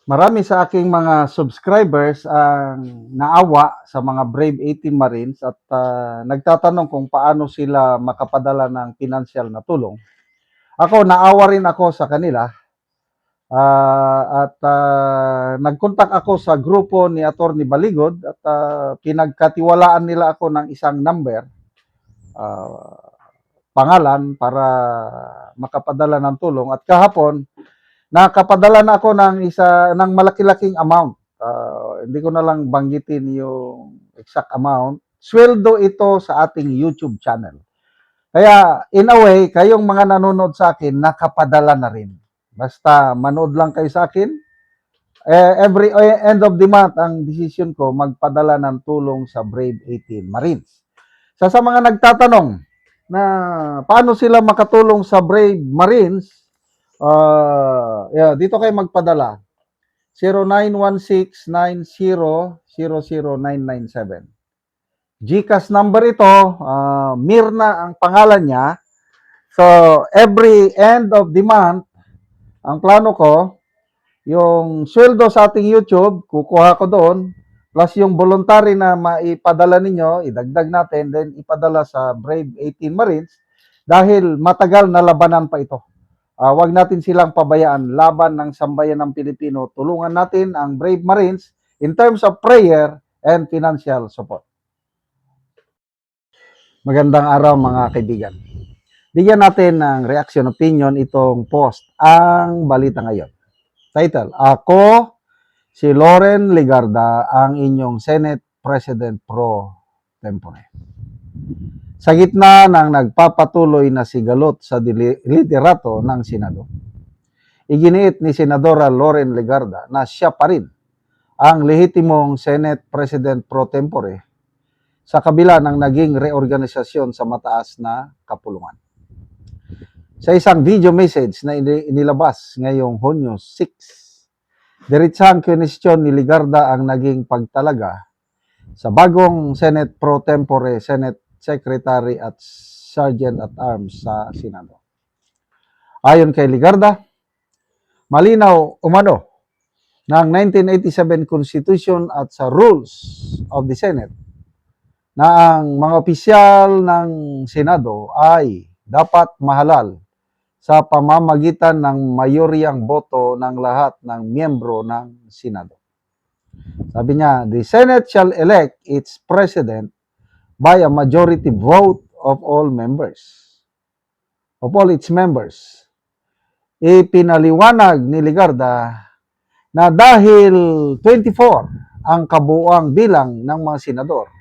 Marami sa aking mga subscribers ang naawa sa mga Brave 18 Marines at nagtatanong kung paano sila makapadala ng financial na tulong. Ako, naawa rin ako sa kanila at nagkontak ako sa grupo ni Atty. Baligod at pinagkatiwalaan nila ako ng isang number, ah, pangalan para makapadala ng tulong. At kahapon, nakapadala na ako ng malaki-laking amount. Hindi ko na lang banggitin yung exact amount. Sweldo ito sa ating YouTube channel. Kaya in a way, kayong mga nanonood sa akin, nakapadala na rin. Basta manood lang kayo sa akin. Every end of the month, ang decision ko, magpadala ng tulong sa Brave 18 Marines. Sa mga nagtatanong na paano sila makatulong sa Brave Marines, dito kayo magpadala. 0916-90-00997. GCash number ito, Mirna ang pangalan niya. So, every end of the month, ang plano ko, yung sweldo sa ating YouTube, kukuha ko doon, plus yung voluntary na maipadala ninyo, idagdag natin, then ipadala sa Brave 18 Marines, dahil matagal na labanan pa ito. Wag natin silang pabayaan, laban ng sambayan ng Pilipino. Tulungan natin ang Brave Marines in terms of prayer and financial support. Magandang araw mga kaibigan. Bigyan natin ng reaction opinion itong post, ang balita ngayon. Title, Ako si Loren Legarda, ang inyong Senate President pro tempore. Sa gitna ng nagpapatuloy na sigalot sa liderato ng Senado, iginiit ni Senadora Loren Legarda na siya pa rin ang lehitimong Senate President pro tempore sa kabila ng naging reorganisasyon sa mataas na kapulungan. Sa isang video message na inilabas ngayong Hunyo 6, diretsahang kwestiyon ni Legarda ang naging pagtalaga sa bagong Senate pro tempore Senate Secretary at Sergeant at Arms sa Senado. Ayon kay Legarda, malinaw umano ng 1987 Constitution at sa Rules of the Senate na ang mga opisyal ng Senado ay dapat mahalal sa pamamagitan ng mayoryang boto ng lahat ng miyembro ng Senado. Sabi niya, the Senate shall elect its president by a majority vote of all its members. Ipinaliwanag ni Legarda na dahil 24 ang kabuuang bilang ng mga senador,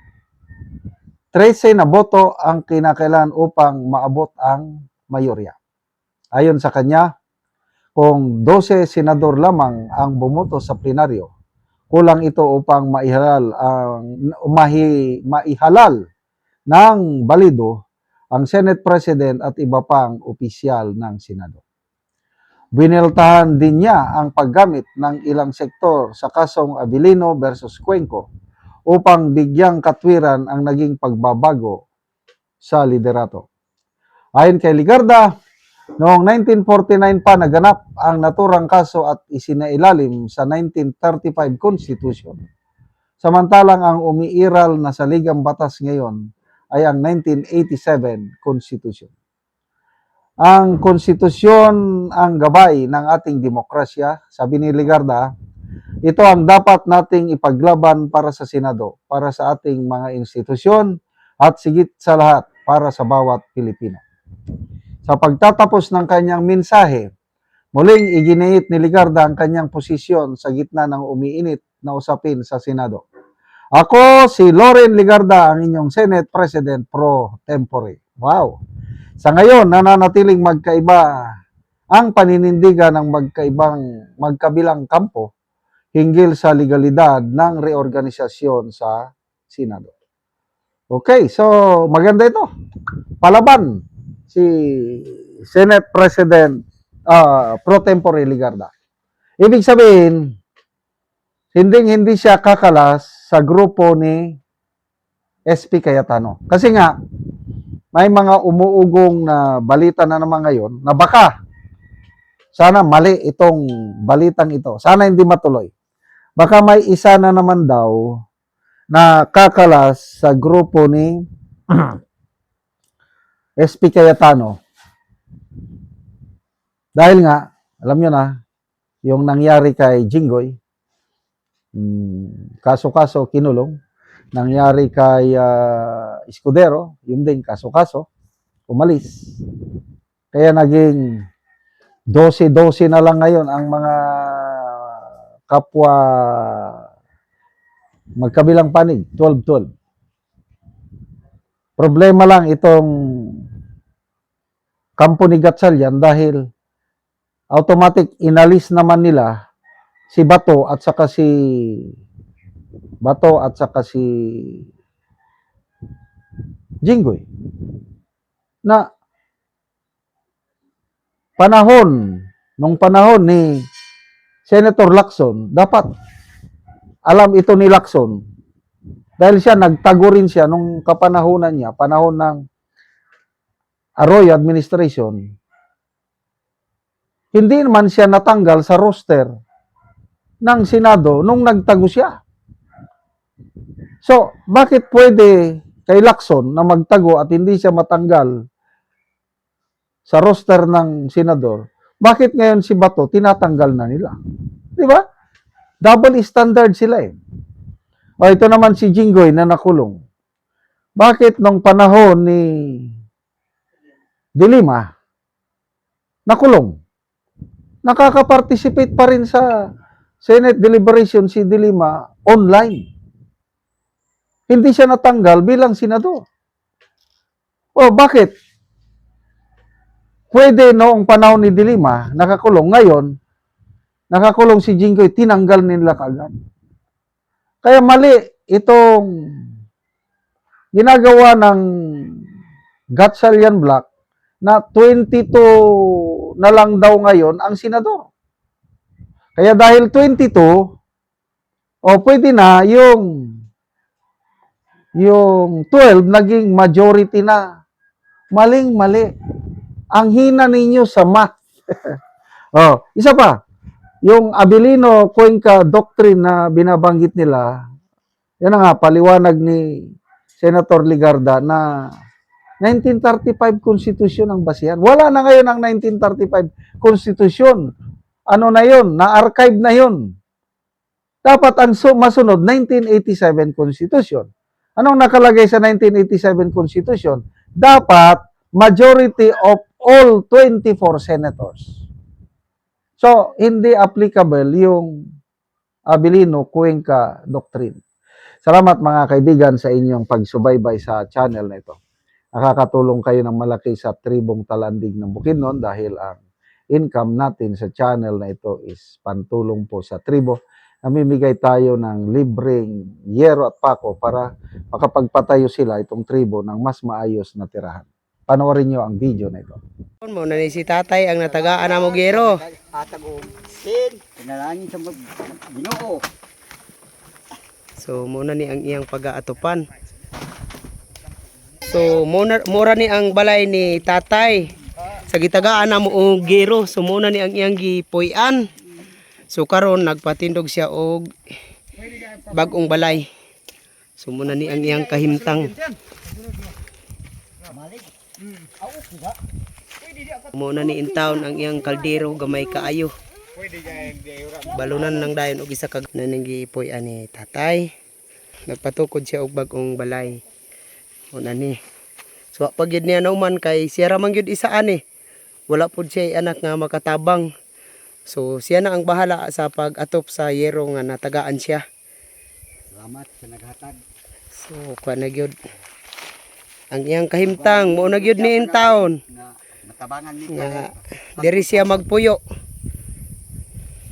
13 na boto ang kinakailangan upang maabot ang mayorya. Ayon sa kanya, kung 12 senador lamang ang bumoto sa plenaryo, kulang ito upang maihalal ng balido ang Senate President at iba pang opisyal ng Senado. Biniltahan din niya ang paggamit ng ilang sektor sa kasong Abilino versus Cuenco upang bigyang katwiran ang naging pagbabago sa liderato. Ayon kay Legarda, noong 1949 pa naganap ang naturang kaso at isinailalim sa 1935 Constitution. Samantalang ang umiiral na saligang batas ngayon ay ang 1987 Constitution. Ang konstitusyon ang gabay ng ating demokrasya, sabi ni Legarda, ito ang dapat nating ipaglaban para sa Senado, para sa ating mga institusyon at sigit sa lahat para sa bawat Pilipino. Sa pagtatapos ng kanyang mensahe, muling iginiit ni Legarda ang kanyang posisyon sa gitna ng umiinit na usapin sa Senado. Ako si Loren Legarda, ang inyong Senate President pro tempore. Wow! Sa ngayon, nananatiling magkaiba ang paninindigan ng magkabilang kampo hinggil sa legalidad ng reorganisasyon sa Senado. Okay, so maganda ito. Palaban si Senate President pro tempore Legarda. Ibig sabihin, hindi siya kakalas sa grupo ni SP Cayetano. Kasi nga, may mga umuugong na balita na naman ngayon na baka Sana mali itong balitang ito. Sana hindi matuloy. Baka may isa na naman daw na kakalas sa grupo ni SP Cayetano. Dahil nga, alam nyo na, yung nangyari kay Jinggoy, kaso-kaso, kinulong. Nangyari kay Escudero, yun din, kaso-kaso, umalis. Kaya naging 12-12 na lang ngayon ang mga kapwa magkabilang panig, 12-12. Problema lang itong kampo ni Gatchalian dahil automatic inalis naman nila si Bato at saka si Jinggoy na nung panahon ni Senator Lacson, dapat alam ito ni Lacson dahil siya nagtago rin siya nung kapanahonan niya, panahon ng Arroyo administration. Hindi naman siya natanggal sa roster ng Senado nung nagtago siya. So, bakit pwede kay Lacson na magtago at hindi siya matanggal sa roster ng senador? Bakit ngayon si Bato tinatanggal na nila? Di ba? Double standard sila eh. O ito naman si Jinggoy na nakulong. Bakit nung panahon ni De Lima nakulong? Nakaka-participate pa rin sa Senate deliberation si De Lima online. Hindi siya natanggal bilang senador. O bakit? Pwede noong panahon ni De Lima, nakakulong. Ngayon, nakakulong si Jinggoy, tinanggal nila kagad. Kaya mali itong ginagawa ng Gatchalian Black na 22 na lang daw ngayon ang senador. Kaya dahil 22, pwede na yung 12 naging majority na. Maling-mali. Ang hina ninyo sa math. Isa pa, yung Abilino Cuenca doctrine na binabanggit nila, yan nga, paliwanag ni Senator Ligarda na 1935 Constitution ang basihan. Wala na ngayon ang 1935 Constitution. Ano na yun? Na-archive na yun. Dapat ang masunod, 1987 Constitution. Anong nakalagay sa 1987 Constitution? Dapat majority of all 24 senators. So, hindi applicable yung Abilino Cuenca Doctrine. Salamat mga kaibigan sa inyong pagsubaybay sa channel na ito. Nakakatulong kayo ng malaki sa tribong Talandig ng Bukidnon dahil ang income natin sa channel na ito is pantulong po sa tribo. Namimigay tayo ng libreng yero at pako para makapagpatayo sila itong tribo ng mas maayos na tirahan. Panoorin nyo ang video na ito. Mo na ni si tatay ang natagaan na mo gero. Sin, pinalangin sa Ginoo. So muna ni ang iyang pag-aatupan. So mura ni ang balay ni tatay. Sa gitagaan na mo og gero, so muna ni ang iyang gipuy-an. So karon nagpatindog siya og bag-ong balay. So muna ni ang iyang kahimtang. Muna ni intawon ang iyang kaldero gamay kaayo. Balunan lang dayon og isa ka naninggipoy ani tatay. Nagpatukod siya og bag-ong balay. Muna ni. So pag gid niya nauman kay siya ra man gyud isa ani. Wala pud siya anak nga makatabang. So siya na ang bahala sa pag-atop sa yero nga natagaan siya. Salamat sa naghatag. So kuha na gyud ang iyang kahimtang mo na gyud ni intawon. Matabangan ni Nga diri siya magpuyo.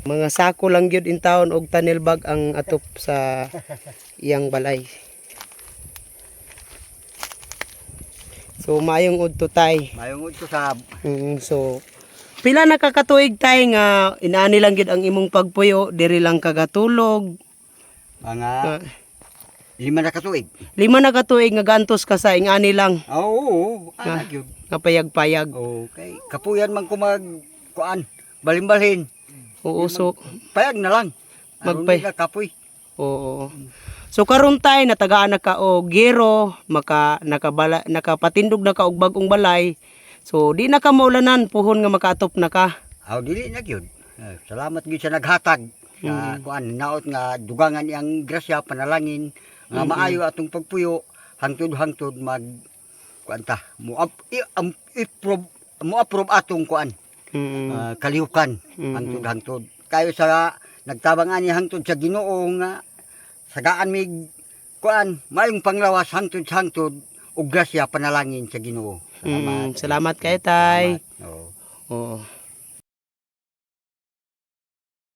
Mga sako lang gyud intawon og tunnel bag ang atop sa iyang balay. So maayong udto tay. Mayong udto sa So pila nakakatuig tay nga inaani lang gyud ang imong pagpuyo diri lang kagatulog. mga 5 na katuig. 5 na katuig nga gantos ka sa ingani lang Oo, ana gyud. nga payag-payag. Okay, kapuyan man ko mag kuan. balin-balhin. Oo, so Payag na lang. Magpay- Magpay. Kapoy. oo. So karon tay natagaan na ka og gero, nakapatindog na ka og bag-ong balay. So di na ka maulanan puhon nga makaatop na ka. Aw dili na gyud. Salamat gyud sa naghatag. Kuan naot nga dugangan iyang grasya panalangin nga maayo atong pagpuyo hangtod-hangtod mag kuan ta mo approve atong kuan kalihukan hangtod-hangtod. Kayo sa nagtabang ani hangtod sa Ginoo nga sagaan mig kuan mayong panglawas hangtod-hangtod ug grasya panalangin sa Ginoo. Salamat kay tay. Salamat. Oo. Oo.